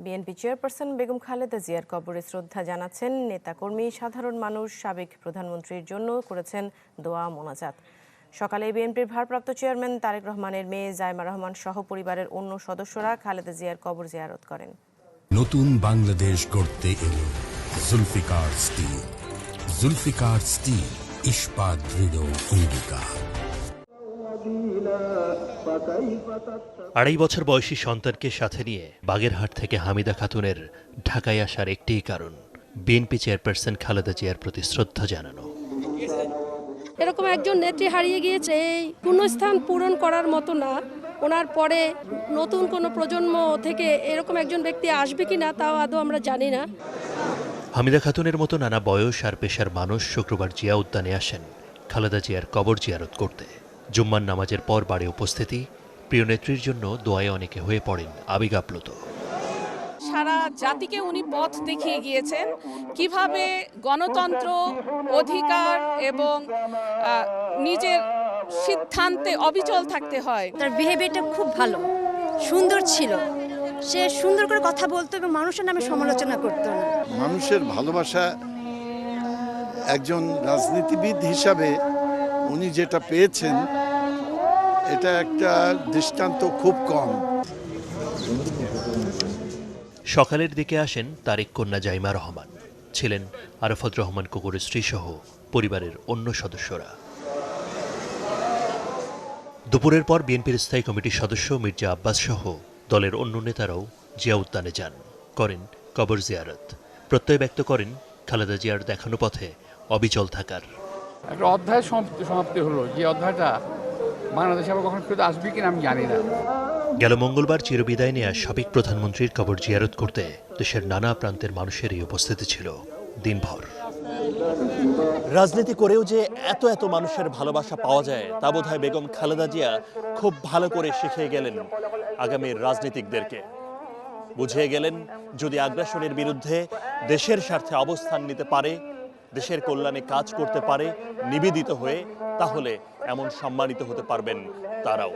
BNP chairperson Begum Khaleda জিয়ার কবরে শ্রদ্ধা জানাচ্ছেন নেতাকর্মী, সাধারণ মানুষ। সাবেক প্রধানমন্ত্রীর জন্য করেছেন দোয়া মোনাজাত। সকালে বিএনপির ভারপ্রাপ্ত চেয়ারম্যান তারেক রহমানের মেয়ে জাইমা রহমান সহ পরিবারের অন্য সদস্যরা খালেদা জিয়ার কবর জিয়ারত করেন। নতুন বাংলাদেশ গড়তে এলো জুলফিকার স্টিল। জুলফিকার স্টিল, ইস্পাত দৃঢ় অঙ্গীকার। 2.5 বছর বয়সী সন্তানকে সাথে নিয়ে বাগেরহাট থেকে হামিদা খাতুনের ঢাকায় আসার একটিই কারণ, বিএনপি চেয়ারপারসন খালেদা জিয়ার প্রতি শ্রদ্ধা জানানো। এরকম একজন নেত্রী হারিয়ে গিয়েছে, এই পুণ্যস্থান পূরণ করার মতো না। ওনার পরে নতুন কোনো প্রজন্ম থেকে এরকম একজন ব্যক্তি আসবে কিনা তাও আদৌ আমরা জানি না। হামিদা খাতুনের মতো নানা বয়স আর পেশার মানুষ শুক্রবার জিয়া উদ্যানে আসেন খালেদা জিয়ার কবর জিয়ারত করতে। জুম্মার নামাজের পর বাড়ি উপস্থিতি, প্রিয় নেত্রীর জন্য দোয়ায় অনেকে হয়ে পড়েন আবেগাপ্লুত। সারা জাতিকে উনি পথ দেখিয়ে গিয়েছেন কিভাবে গণতন্ত্র, অধিকার এবং নিজের সিদ্ধান্তে অবিচল থাকতে হয়। তার বিহেভিয়ারটা খুব ভালো, সুন্দর ছিল। সে সুন্দর করে কথা বলতো এবং মানুষের নামে সমালোচনা করতো না। মানুষের ভালোবাসা, একজন রাজনীতিবিদ হিসাবে উনি যেটা পেয়েছেন এটা একটা দৃষ্টান্ত খুব কম। সকালের দিকে আসেন তারেক কন্যা জাইমা রহমান, ছিলেন আরাফাত রহমান কুকুরের স্ত্রীসহ পরিবারের অন্য সদস্যরা। দুপুরের পর বিএনপির স্থায়ী কমিটির সদস্য মির্জা আব্বাস সহ দলের অন্য নেতারাও জিয়া উদ্যানে যান, করেন কবর জিয়ারত। প্রত্যয় ব্যক্ত করেন খালেদা জিয়ার দেখানো পথে অবিচল থাকার। একটা অধ্যায় সমাপ্তি হলো, যে অধ্যায়টা বাংলাদেশে আবার কখনো ফেরত আসবে কিনা আমি জানি না। গেল মঙ্গলবার চিরবিদায় নেয়া সাবেক প্রধানমন্ত্রীর কবর জিয়ারত করতে দেশের নানা প্রান্তের মানুষেরই উপস্থিতি ছিল দিনভর। রাজনীতি করেও যে এত এত মানুষের ভালোবাসা পাওয়া যায় তা বোধহয় বেগম খালেদা জিয়া খুব ভালো করে শিখিয়ে গেলেন আগামীর রাজনীতিকদেরকে। বুঝিয়ে গেলেন, যদি আগ্রাসনের বিরুদ্ধে দেশের স্বার্থে অবস্থান নিতে পারে, দেশের কল্যাণে কাজ করতে পারে নিবেদিত হয়ে, তাহলে এমন সম্মানিত হতে পারবেন তারাও।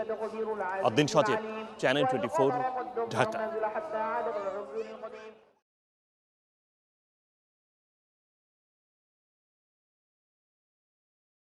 অদ্দিন সচিব, চ্যানেল 24, ঢাকা।